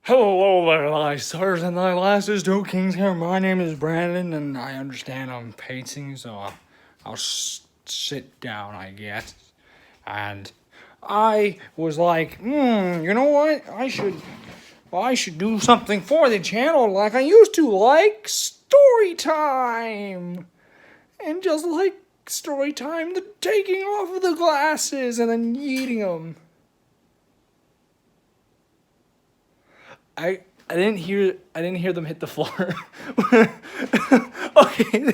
Hello there, thy sirs and thy lasses, Twokings here. My name is Brandon, and I understand I'm painting, so I'll sit down, I guess. And I was like, you know what? I should do something for the channel like I used to, like story time. And just like story time, the taking off of the glasses and then eating them. I I didn't hear them hit the floor. Okay,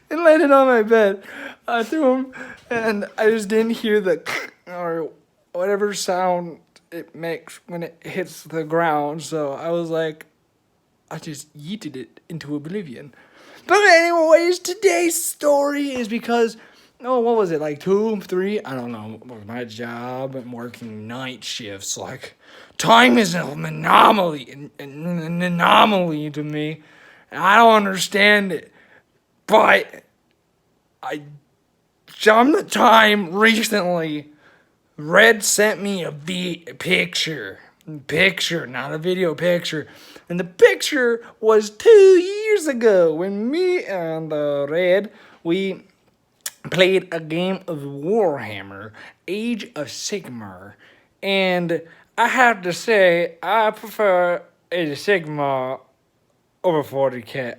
they landed on my bed. I threw them, and I just didn't hear the or whatever sound it makes when it hits the ground. So I was like, I just yeeted it into oblivion. But anyways, today's story is because, oh, what was it, like 2, 3? I don't know. With my job, I'm working night shifts. Like, time is an anomaly to me. And I don't understand it. But I jumped the time recently. Red sent me a picture. Picture, not a video picture. And the picture was 2 years ago when me and Red, we played a game of Warhammer, Age of Sigmar. And I have to say, I prefer Age of Sigmar over 40k.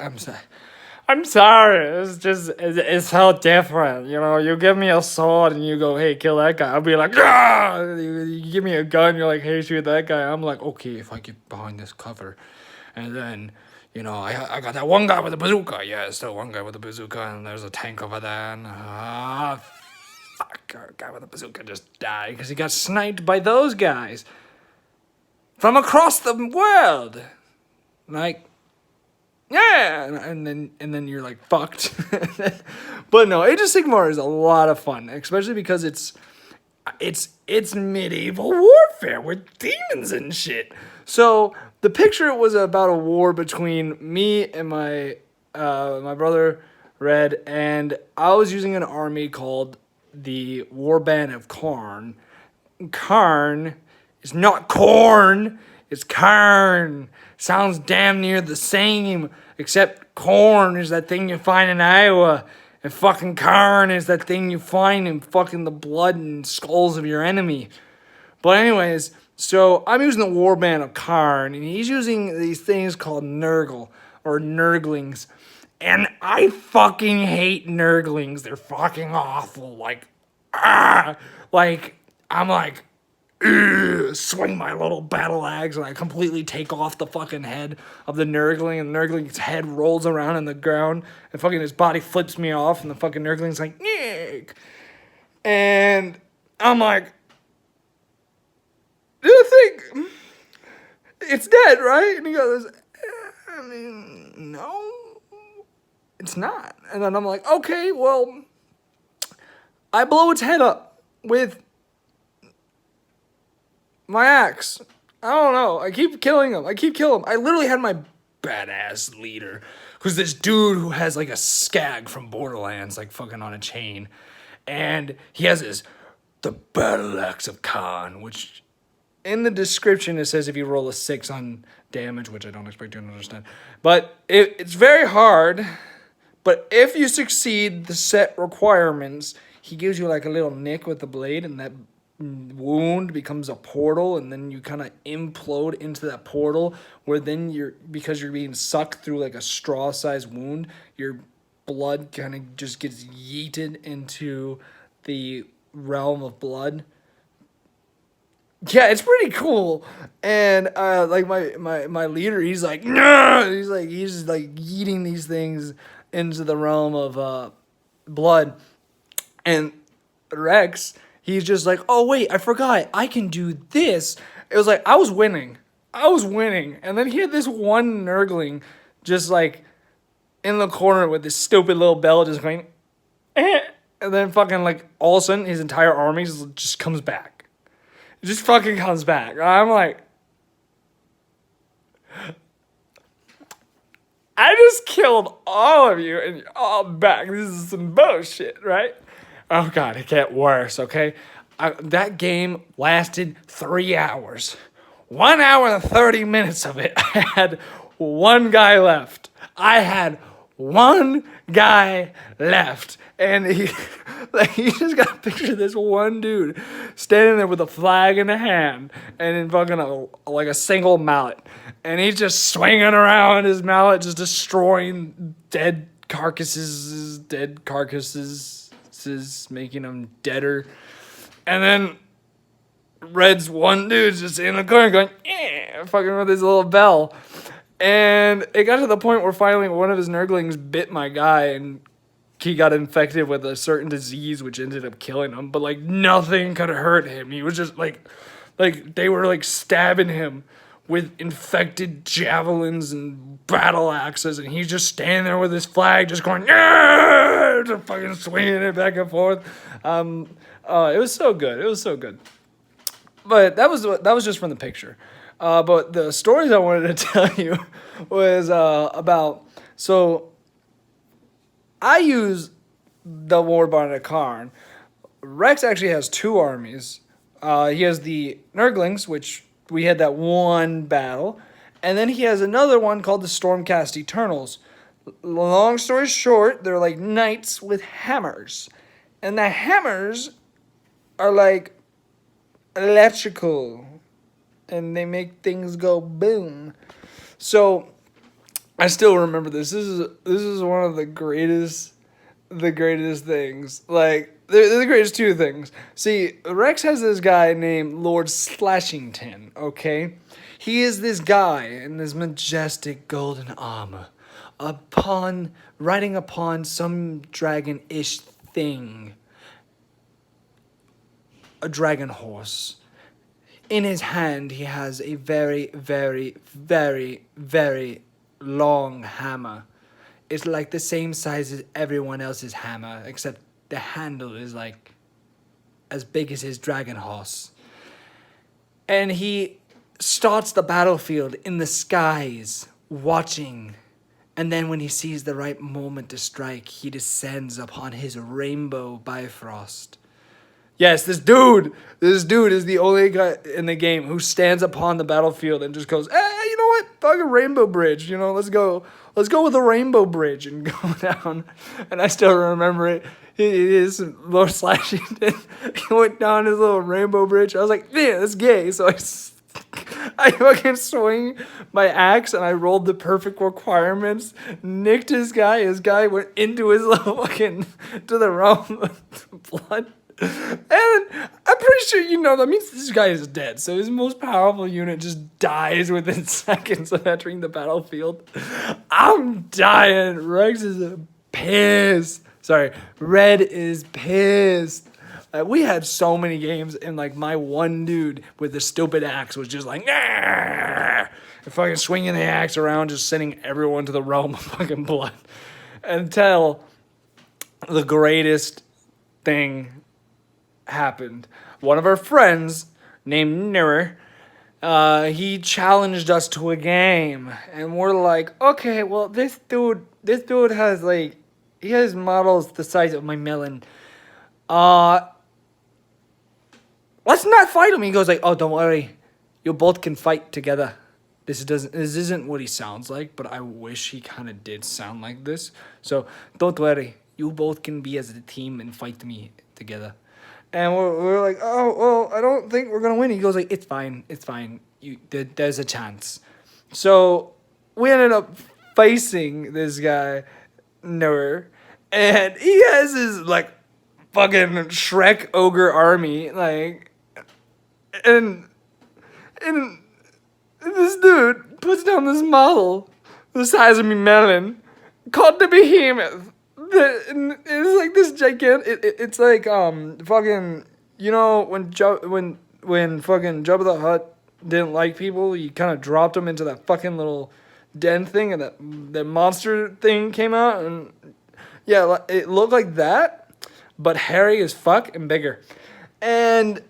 I'm sorry. It's so different. You know, you give me a sword and you go, hey, kill that guy. I'll be like, ah! You give me a gun, you're like, hey, shoot that guy. I'm like, okay, if I get behind this cover. And then, you know, I got that one guy with a bazooka. Yeah, it's still one guy with a bazooka, and there's a tank over there. And, fuck, our guy with a bazooka just died because he got sniped by those guys from across the world. Like, yeah, and then you're like fucked. But no, Age of Sigmar is a lot of fun, especially because it's medieval warfare with demons and shit. So the picture was about a war between me and my brother Red, and I was using an army called the Warband of Karn. Karn is not corn, it's Karn. Sounds damn near the same, except corn is that thing you find in Iowa, and fucking Karn is that thing you find in fucking the blood and skulls of your enemy. But anyways, so I'm using the Warband of Karn, and he's using these things called Nurgle, or Nurglings. And I fucking hate Nurglings. They're fucking awful. Like, I'm like, swing my little battle axe, and I completely take off the fucking head of the Nurgling, and the Nurgling's head rolls around in the ground, and fucking his body flips me off, and the fucking Nurgling's like, Nick. And I'm like, do you think it's dead, right? And he goes, I mean, no, it's not. And then I'm like, okay, well, I blow its head up with my axe. I don't know. I keep killing him. I literally had my badass leader, who's this dude who has like a skag from Borderlands, like fucking on a chain. And he has the battle axe of Khan, which in the description it says if you roll a 6 on damage, which I don't expect you to understand. But it's very hard. But if you succeed the set requirements, he gives you like a little nick with the blade, and that wound becomes a portal, and then you kind of implode into that portal, where then because you're being sucked through like a straw-sized wound, your blood kind of just gets yeeted into the realm of blood. Yeah, it's pretty cool. And like my leader, he's like, no, he's like eating these things into the realm of blood. And Rex, he's just like, oh wait, I forgot, I can do this. It was like I was winning, and then he had this one Nurgling just like in the corner with this stupid little bell just going, and then fucking like all of a sudden his entire army just comes back. It just fucking comes back. I'm like, I just killed all of you and you're all back. This is some bullshit, right? Oh god, it get worse, okay? That game lasted 3 hours. 1 hour and 30 minutes of it, I had one guy left. I had one guy left. And he, like, you just gotta picture this one dude standing there with a flag in a hand and in fucking like a single mallet. And he's just swinging around his mallet, just destroying dead carcasses, making them deader. And then Red's one dude's just in the corner going, yeah, fucking with his little bell. And it got to the point where finally one of his Nurglings bit my guy and he got infected with a certain disease which ended up killing him. But like nothing could hurt him. He was just like they were like stabbing him with infected javelins and battle axes, and he's just standing there with his flag just going, yeah, just fucking swinging it back and forth. It was so good. It was so good. But that was just from the picture. But the stories I wanted to tell you was about, so I use the Warbonnet Karn. Rex actually has two armies. He has the Nurglings, which we had that one battle, and then he has another one called the Stormcast Eternals. Long story short, they're like knights with hammers. And the hammers are like electrical, and they make things go boom. So I still remember this. This is one of the greatest things. Like they're the greatest two things. See, Rex has this guy named Lord Slashington. Okay, he is this guy in this majestic golden armor, riding upon some dragon-ish thing. A dragon horse. In his hand, he has a very, very, very, very long hammer. It's like the same size as everyone else's hammer, except the handle is like as big as his dragon horse. And he starts the battlefield in the skies, watching. And then when he sees the right moment to strike, he descends upon his rainbow Bifrost. Yes, this dude is the only guy in the game who stands upon the battlefield and just goes, hey, you know what? Fucking Rainbow Bridge, let's go with the Rainbow Bridge and go down. And I still remember it. It is Lord Slashing. He went down his little Rainbow Bridge. I was like, man, that's gay. So I fucking swing my axe and I rolled the perfect requirements, nicked his guy. His guy went into his little fucking, to the realm of blood. And I'm pretty sure that means this guy is dead. So his most powerful unit just dies within seconds of entering the battlefield. I'm dying. Rex is pissed. Sorry, Red is pissed. We had so many games, and like my one dude with the stupid axe was just like, nah, and fucking swinging the axe around, just sending everyone to the realm of fucking blood. Until the greatest thing happened. One of our friends named Nira, he challenged us to a game, and we're like, okay, well, this dude has he has models the size of my melon. Let's not fight him. He goes like, oh, don't worry, you both can fight together. This isn't what he sounds like, but I wish he kind of did sound like this. So don't worry, you both can be as a team and fight me together. And we're like, oh, well, I don't think we're going to win. He goes like, it's fine. There's a chance. So we ended up facing this guy, Noor, and he has his, like, fucking Shrek ogre army, like, and this dude puts down this model the size of me melon called the Behemoth. It's like this gigantic. It's like fucking when fucking Jabba the Hutt didn't like people, he kind of dropped them into that fucking little den thing, and that monster thing came out, and yeah, it looked like that, but hairy as fuck and bigger, and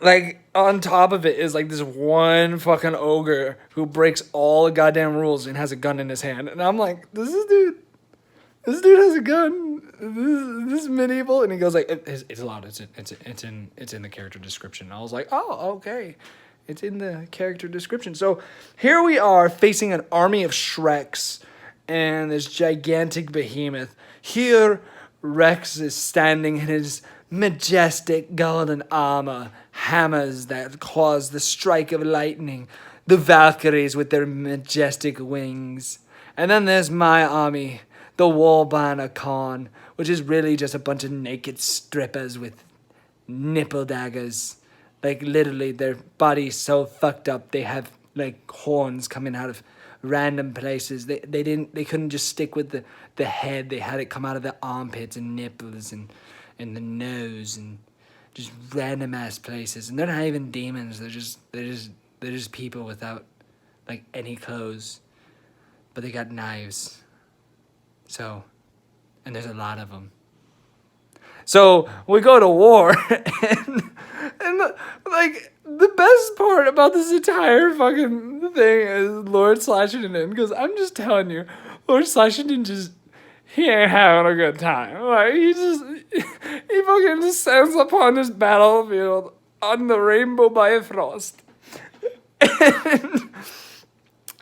like on top of it is like this one fucking ogre who breaks all the goddamn rules and has a gun in his hand, and I'm like, this dude has a gun. This is medieval, and he goes like, "It's allowed. It's in the character description." And I was like, "Oh, okay." It's in the character description. So here we are facing an army of Shreks and this gigantic behemoth. Here, Rex is standing in his majestic golden armor, hammers that cause the strike of lightning, the Valkyries with their majestic wings. And then there's my army, the Warbanner Khan, which is really just a bunch of naked strippers with nipple daggers. Like, literally, their body's so fucked up, they have, like, horns coming out of random places. They couldn't just stick with the head. They had it come out of the armpits and nipples and the nose and just random ass places. And they're not even demons. They're just people without, like, any clothes. But they got knives. So, and there's a lot of them. So we go to war, and the best part about this entire fucking thing is Lord Slashington, because I'm just telling you, Lord Slashington he ain't having a good time. Like, he fucking just stands upon this battlefield on the Rainbow Bifrost, and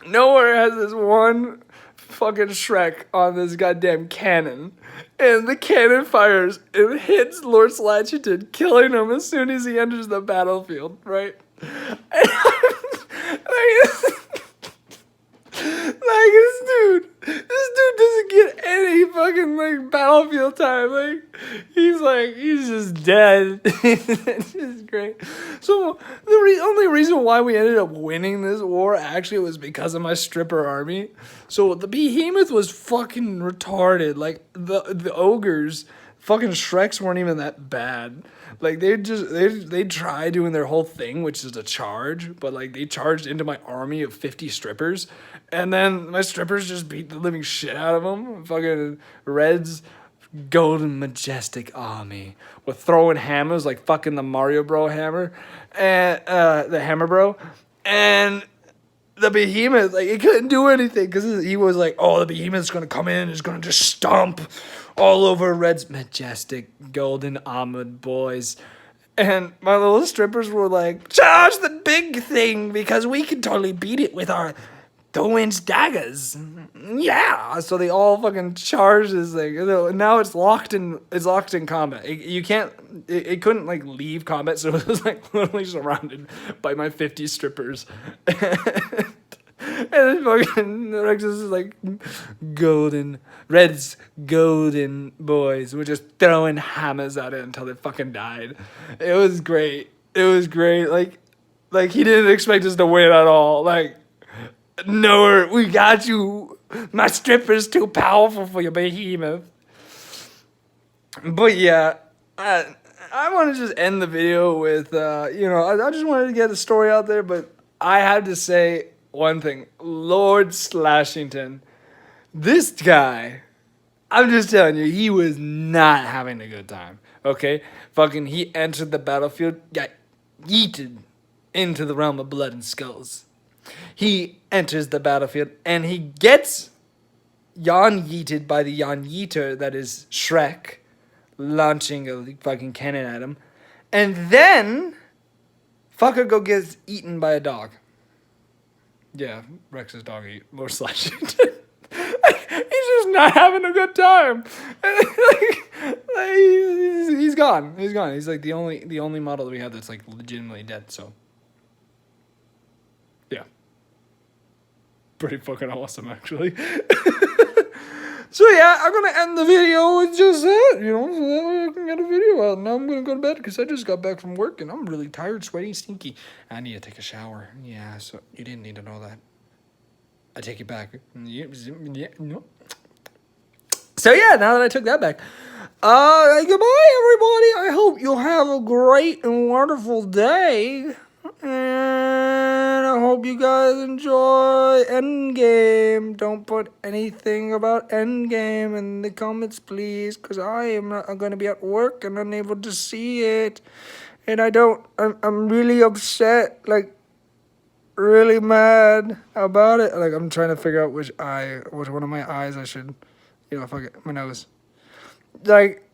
nowhere has this one fucking Shrek on this goddamn cannon. And the cannon fires and hits Lord Slashington, killing him as soon as he enters the battlefield, right? Like, this dude doesn't get any fucking, like, battlefield time. Like, he's just dead. It's just great. So, the only reason why we ended up winning this war actually was because of my stripper army. So, the behemoth was fucking retarded. Like, the ogres, fucking Shreks weren't even that bad. Like, they tried doing their whole thing, which is a charge, but, like, they charged into my army of 50 strippers, and then my strippers just beat the living shit out of them. Fucking Red's golden majestic army with throwing hammers like fucking the Mario Bro hammer, and the Hammer Bro, and the behemoth, like, he couldn't do anything because he was like, oh, the behemoth's gonna come in, it's gonna just stomp all over Red's majestic golden armored boys. And my little strippers were like, charge the big thing because we can totally beat it with our 2-inch daggers. Yeah. So they all fucking charged this thing. Now it's locked in combat. It couldn't, like, leave combat, so it was, like, literally surrounded by my 50 strippers. And then fucking Rex is like, Red's golden boys were just throwing hammers at it until they fucking died. It was great. Like, he didn't expect us to win at all. Like, no, we got you. My stripper's too powerful for your behemoth. But yeah, I want to just end the video with, I just wanted to get the story out there, but I had to say one thing. Lord Slashington, this guy, I'm just telling you, he was not having a good time, okay? Fucking, he entered the battlefield, got yeeted into the realm of blood and skulls. He enters the battlefield, and he gets yeeted by the yeeter that is Shrek, launching a fucking cannon at him. And then, fucker gets eaten by a dog. Yeah, Rex's dog ate Lord Slashington. He's just not having a good time. He's gone. He's gone. He's like the only model that we have that's, like, legitimately dead. So, yeah, pretty fucking awesome, actually. So yeah, I'm gonna end the video with just that, so that way I can get a video out. Now I'm gonna go to bed because I just got back from work and I'm really tired, sweaty, stinky. I need to take a shower. Yeah, so you didn't need to know that. I take it back. Yeah, no. So yeah, now that I took that back, goodbye everybody. I hope you'll have a great and wonderful day. And I hope you guys enjoy Endgame. Don't put anything about Endgame in the comments, please, because I'm going to be at work and unable to see it. And I'm really upset, like, really mad about it. Like, I'm trying to figure out which one of my eyes I should, fuck it, my nose. Like,